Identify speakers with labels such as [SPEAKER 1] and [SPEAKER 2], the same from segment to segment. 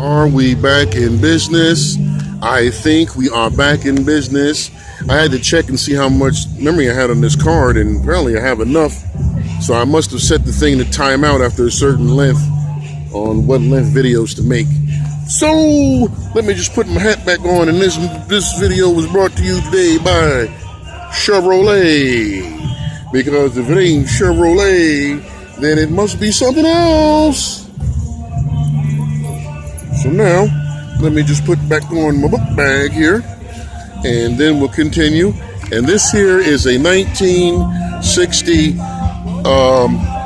[SPEAKER 1] Are we back in business? I think we are back in business. I had to check and see how much memory I had on this card, and apparently I have enough. So I must have set the thing to time out after a certain length on what length videos to make. So let me just put my hat back on, and this video was brought to you today by Chevrolet. Because if it ain't Chevrolet, then it must be something else. So now, let me just put back on my book bag here, and then we'll continue. And this here is a 1960,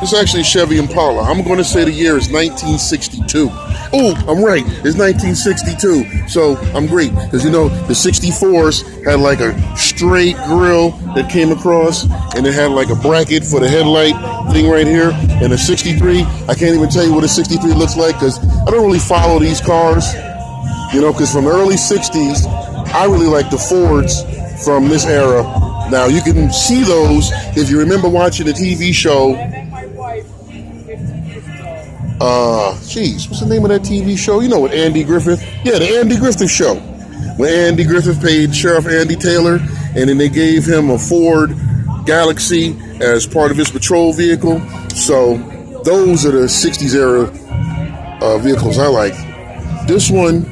[SPEAKER 1] it's actually Chevy Impala. I'm going to say the year is 1962. Oh, I'm right, it's 1962. So I'm great, because you know, the 64s had like a straight grill that came across, and it had like a bracket for the headlight thing right here. And the 63, I can't even tell you what a 63 looks like, because I don't really follow these cars, you know, because from the early 60s, I really like the Fords from this era. Now, you can see those if you remember watching the TV show. What's the name of that TV show? You know, with Andy Griffith? Yeah, the Andy Griffith Show. When Andy Griffith paid Sheriff Andy Taylor, and then they gave him a Ford Galaxy as part of his patrol vehicle. So those are the 60s era vehicles I like. This one,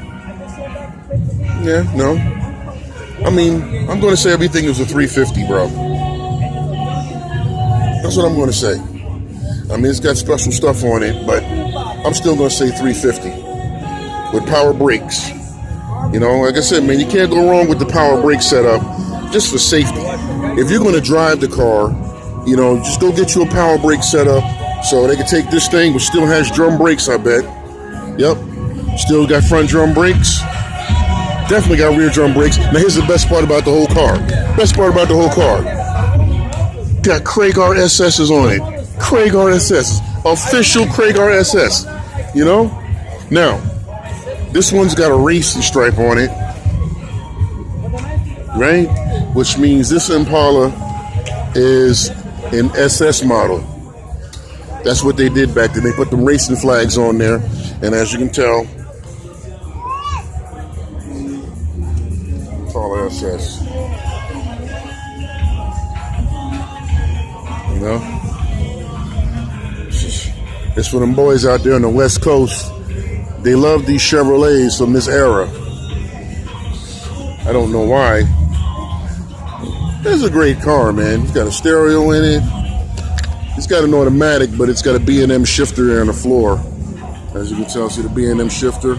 [SPEAKER 1] yeah, no. I mean, I'm going to say everything is a 350, bro. That's what I'm going to say. I mean, it's got special stuff on it, but I'm still going to say 350 with power brakes. You know, like I said, man, you can't go wrong with the power brake setup just for safety. If you're going to drive the car, you know, just go get you a power brake setup so they can take this thing, which still has drum brakes, I bet. Yep. Still got front drum brakes. Definitely got rear drum brakes. Now, here's the best part about the whole car. Best part about the whole car. Got Craig RSS's on it. Craig RSS. Official Craig RSS. You know? Now, this one's got a racing stripe on it. Right? Which means this Impala is an SS model. That's what they did back then. They put them racing flags on there. And as you can tell, Impala SS. You know? It's for them boys out there on the West Coast. They love these Chevrolets from this era. I don't know why. It's a great car, man. It's got a stereo in it. It's got an automatic, but it's got a B&M shifter there on the floor. As you can tell, see the B&M shifter.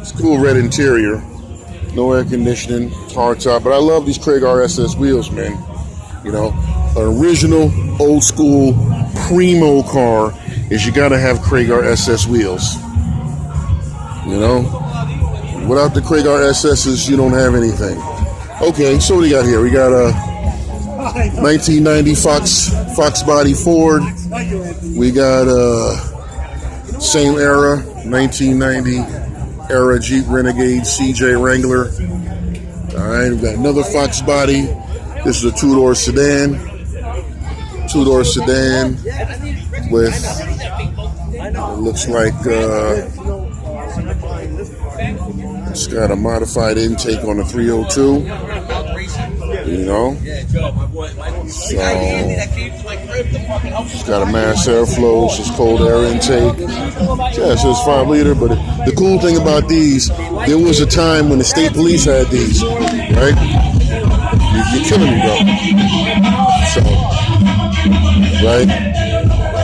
[SPEAKER 1] It's cool red interior. No air conditioning. It's hard top. But I love these Craig RSS wheels, man. You know, an original, old school, primo car is you gotta have Craig RSS wheels. You know? Without the Craig RSS's, you don't have anything. Okay, so what do we got here? We got a 1990 Fox body Ford. We got a same era, 1990 era Jeep Renegade CJ Wrangler. All right, we got another Fox body. This is a two-door sedan. Two-door sedan with, it looks like, it's got a modified intake on the 302, you know, so it's got a mass airflow, it's just cold air intake. Yeah, so it's 5 liter, but the cool thing about these, there was a time when the state police had these, right? You're killing me, bro. So, right?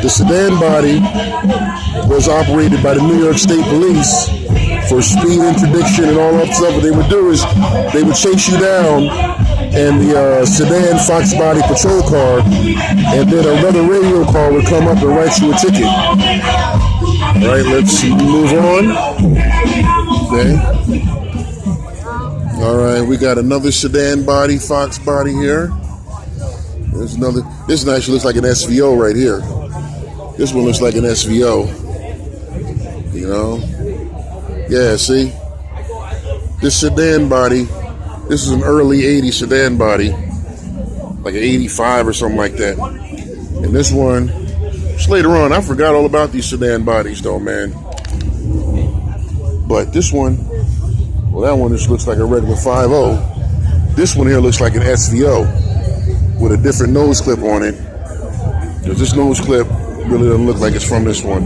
[SPEAKER 1] The sedan body was operated by the New York State Police for speed interdiction and all that stuff. What they would do is they would chase you down in the sedan Fox body patrol car, and then another radio car would come up and write you a ticket. All right, let's move on. Okay. All right, we got another sedan body, Fox body here. There's another. This one actually looks like an SVO right here. This one looks like an SVO. You know? Yeah, see? This sedan body, this is an early 80s sedan body. Like an 85 or something like that. And this one, just later on, I forgot all about these sedan bodies though, man. But this one, well, that one just looks like a regular 5.0. This one here looks like an SVO with a different nose clip on it. Because this nose clip really doesn't look like it's from this one.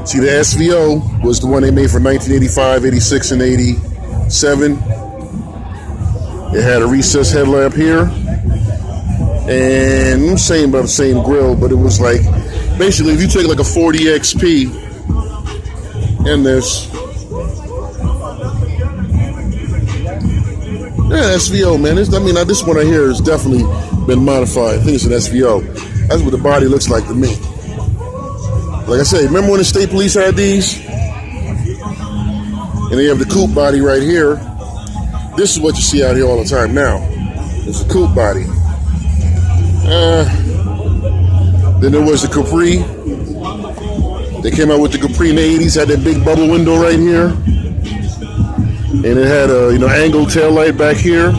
[SPEAKER 1] See, the SVO was the one they made for 1985, 86, and 87. It had a recessed headlamp here. And same about the same grill, but it was like, basically, if you take like a 40 XP and this, yeah, SVO, man. This one right here has definitely been modified. I think it's an SVO. That's what the body looks like to me. Like I said, remember when the state police had these? And they have the coupe body right here. This is what you see out here all the time now. It's a coupe body. Then there was the Capri. They came out with the Capri in the 80s, had that big bubble window right here. And it had a angled tail light back here.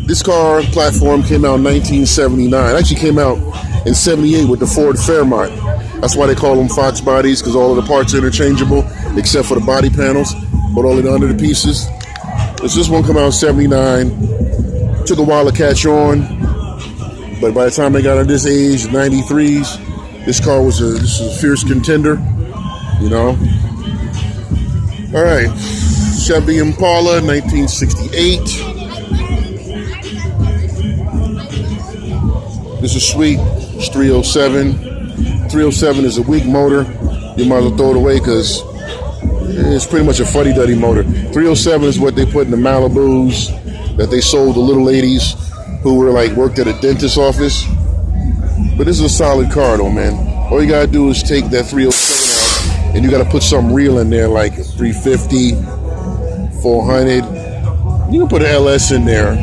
[SPEAKER 1] This car platform came out in 1979. It actually came out in 78 with the Ford Fairmont. That's why they call them Fox bodies, because all of the parts are interchangeable except for the body panels, but all of the under the pieces. This one come out in 79. Took a while to catch on, but by the time they got at this age, 93s, this car was a fierce contender, All right, Chevy Impala, 1968. This is sweet. It's 307. 307 is a weak motor. You might as well throw it away because it's pretty much a fuddy-duddy motor. 307 is what they put in the Malibus that they sold to little ladies who worked at a dentist's office. But this is a solid car though, man. All you gotta do is take that 307 out and you gotta put something real in there, like a 350, 400. You can put an LS in there,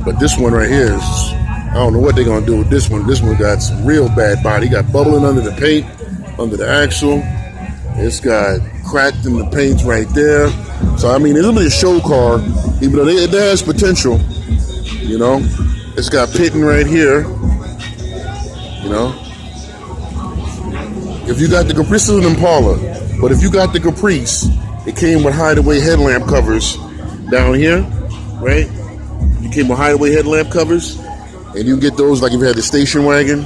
[SPEAKER 1] But this one right here is, I don't know what they're gonna do with this one. This one got some real bad body. Got bubbling under the paint, under the axle. It's got cracked in the paint right there. So it's really a show car, even though it has potential. It's got pitting right here. If you got the Caprice, this is an Impala, but if you got the Caprice, it came with hideaway headlamp covers down here, right? You came with hideaway headlamp covers, and you can get those like if you had the station wagon.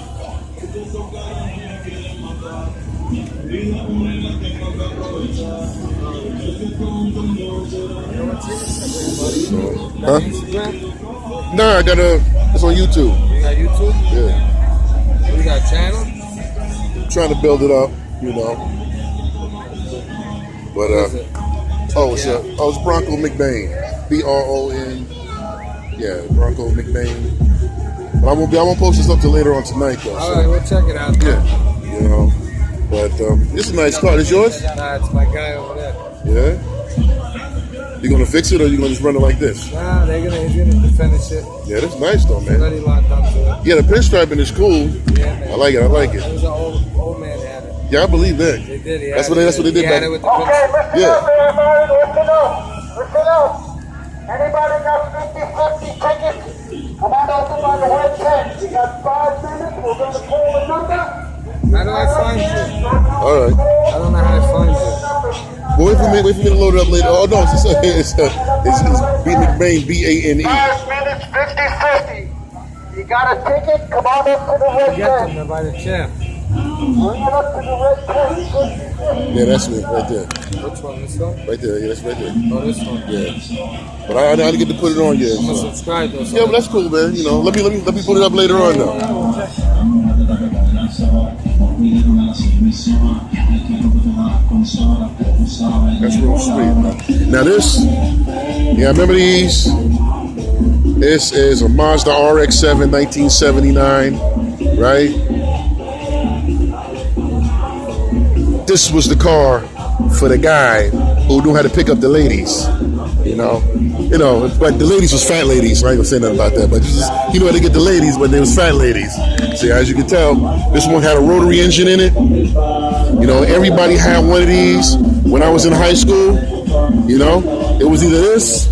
[SPEAKER 1] Huh? Nah, it's on YouTube.
[SPEAKER 2] You got YouTube?
[SPEAKER 1] Yeah.
[SPEAKER 2] You got a channel?
[SPEAKER 1] Trying to build it up, But it's Bronco McBain. BRON. Yeah, Bronco McBain. But I won't post this up till later on tonight though.
[SPEAKER 2] All right, we'll check it out.
[SPEAKER 1] Yeah. But it's a nice car. Is yours?
[SPEAKER 2] Nah, it's my guy over there.
[SPEAKER 1] Yeah. You gonna fix it or you gonna just run it like this?
[SPEAKER 2] Nah, he's gonna finish it.
[SPEAKER 1] Yeah, that's nice though, man.
[SPEAKER 2] Already locked up to it.
[SPEAKER 1] Yeah, the pinstriping is cool.
[SPEAKER 2] Yeah, man.
[SPEAKER 1] I like it.
[SPEAKER 2] It was an old man that had it.
[SPEAKER 1] Yeah, I believe that.
[SPEAKER 2] They did.
[SPEAKER 1] That's what they did back.
[SPEAKER 2] With the
[SPEAKER 3] Okay, listen
[SPEAKER 1] Yeah.
[SPEAKER 3] up, everybody. Listen up. Anybody got 50-50 tickets? Come on over by the red tent. You got 5 minutes. We're going to call the number.
[SPEAKER 2] How do I find you?
[SPEAKER 1] All right.
[SPEAKER 2] I don't know how to find you.
[SPEAKER 1] Well, wait for me to load it up later. Oh no, it's B McBain, BANE.
[SPEAKER 3] 5 minutes, 50-50. You got a ticket? Come on up to the red
[SPEAKER 2] Get
[SPEAKER 3] tent.
[SPEAKER 2] them by the chair.
[SPEAKER 3] Bring it up to the red tent.
[SPEAKER 1] Yeah, that's it right there.
[SPEAKER 2] Which one? This one?
[SPEAKER 1] Right there. Yeah, that's right there.
[SPEAKER 2] Oh, this one.
[SPEAKER 1] Yeah. But I didn't get to put it on yet.
[SPEAKER 2] I'm gonna
[SPEAKER 1] So.
[SPEAKER 2] subscribe though.
[SPEAKER 1] Yeah, but that's cool, man. Let me put it up later on though. That's real sweet, man. Now this, remember these? This is a Mazda RX-7 1979, right? This was the car for the guy who knew how to pick up the ladies, but the ladies was fat ladies, so I ain't gonna say nothing about that, but he knew how to get the ladies, but they was fat ladies. See, as you can tell, this one had a rotary engine in it. Everybody had one of these when I was in high school. It was either this,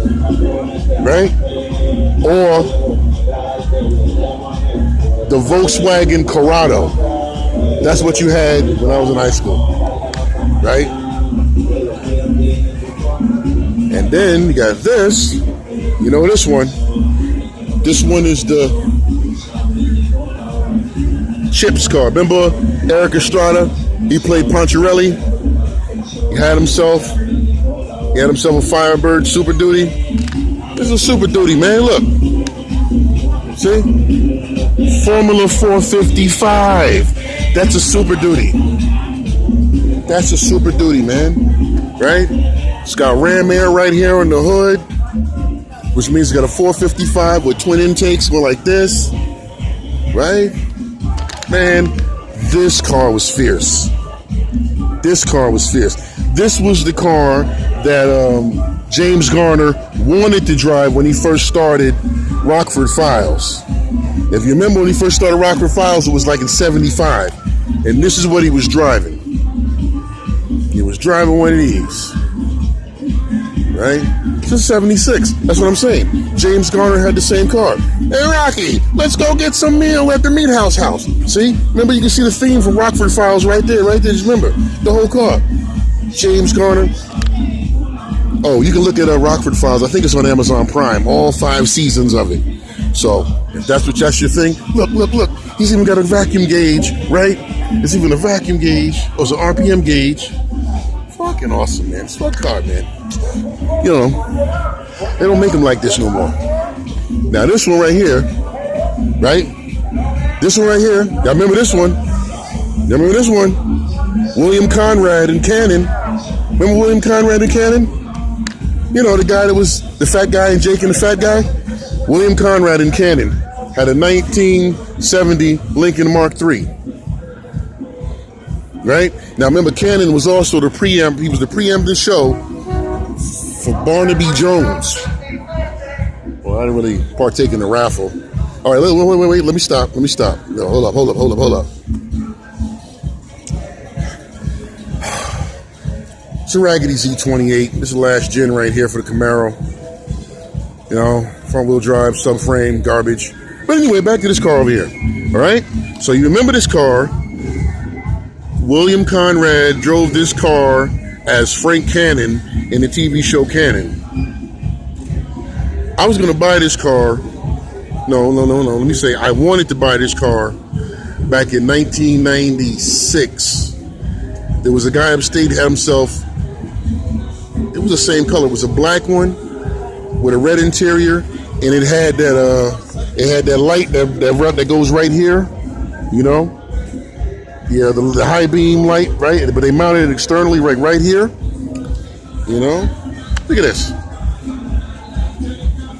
[SPEAKER 1] right? Or the Volkswagen Corrado. That's what you had when I was in high school, right? And then you got this. You know this one. This one is the Chips car. Remember Eric Estrada? He played Poncherelli. He had himself a Firebird Super Duty. This is a Super Duty, man. Look. See? Formula 455. That's a Super Duty. That's a Super Duty, man. Right? It's got ram air right here on the hood, which means it's got a 455 with twin intakes going like this. Right? Man, this car was fierce. This car was fierce. This was the car that James Garner wanted to drive when he first started Rockford Files. If you remember when he first started Rockford Files, it was like in 75. And this is what he was driving. He was driving one of these. Right? This is 76. That's what I'm saying. James Garner had the same car. Hey, Rocky, let's go get some meal at the Meat House. See? Remember, you can see the theme from Rockford Files right there. Just remember, the whole car. James Garner. Oh, you can look at Rockford Files. I think it's on Amazon Prime. All 5 seasons of it. So, if that's your thing, look. He's even got a vacuum gauge, right? It's even a vacuum gauge. Or it's an RPM gauge. Fucking awesome, man. It's a fun car, man. You know, they don't make them like this no more. Now, this one right here, right? This one right here. Y'all remember this one? Y'all remember this one? William Conrad and Cannon. Remember William Conrad and Cannon? You know, the guy that was the fat guy and Jake and the fat guy? William Conrad and Cannon had a 1970 Lincoln Mark III. Right? Now, remember, Cannon was also the preamp. He was the preemptive show for Barnaby Jones. Well, I didn't really partake in the raffle. All right, wait. Let me stop. No, hold up. It's a Raggedy Z28. This is the last gen right here for the Camaro. You know, front wheel drive, subframe, garbage. But anyway, back to this car over here. All right? So you remember this car. William Conrad drove this car as Frank Cannon in the TV show Cannon. I was going to buy this car. No. Let me say, I wanted to buy this car back in 1996. There was a guy upstate had himself, it was the same color. It was a black one with a red interior, and it had that light that goes right here, you know? Yeah, the high beam light, right? But they mounted it externally right here. You know? Look at this.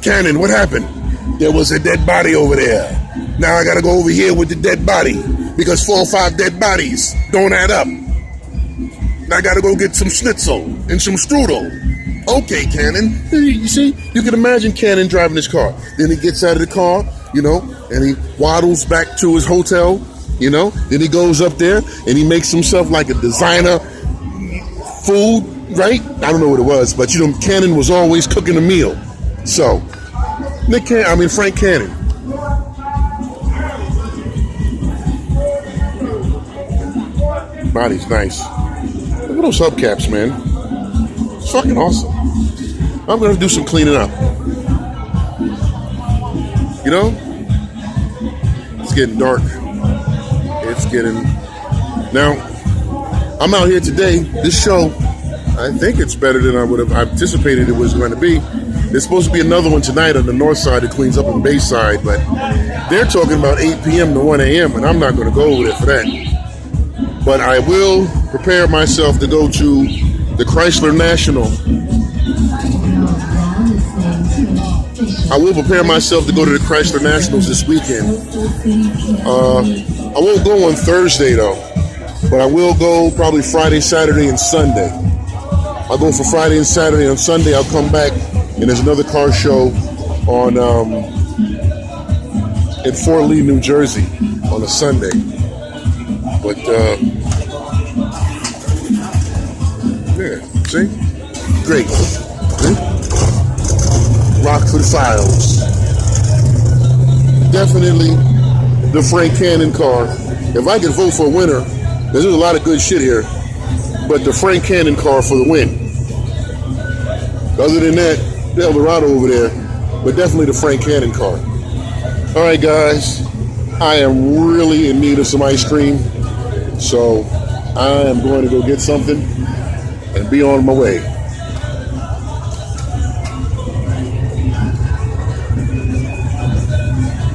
[SPEAKER 1] Cannon, what happened? There was a dead body over there. Now I gotta go over here with the dead body because 4 or 5 dead bodies don't add up. Now I gotta go get some schnitzel and some strudel. Okay, Cannon. You see, you can imagine Cannon driving this car. Then he gets out of the car, you know, and he waddles back to his hotel. You know, then he goes up there and he makes himself like a designer food, right? I don't know what it was, but you know, Cannon was always cooking a meal. So, Frank Cannon. Body's nice. Look at those hubcaps, man. It's fucking awesome. I'm gonna do some cleaning up. You know, it's getting dark. Now, I'm out here today. This show, I think it's better than I would have anticipated it was going to be. There's supposed to be another one tonight on the north side that cleans up on Bayside, but they're talking about 8 p.m. to 1 a.m., and I'm not going to go over there for that. But I will prepare myself to go to the Chrysler National. I will prepare myself to go to the Chrysler Nationals this weekend. I won't go on Thursday, though, but I will go probably Friday, Saturday, and Sunday. I'll go for Friday and Saturday. On Sunday, I'll come back, and there's another car show on in Fort Lee, New Jersey, on a Sunday. But, yeah, see? Great. See? Rockford Files. Definitely the Frank Cannon car. If I could vote for a winner, there's a lot of good shit here, but the Frank Cannon car for the win. Other than that, the Eldorado over there, but definitely the Frank Cannon car. All right, guys, I am really in need of some ice cream, so I am going to go get something and be on my way.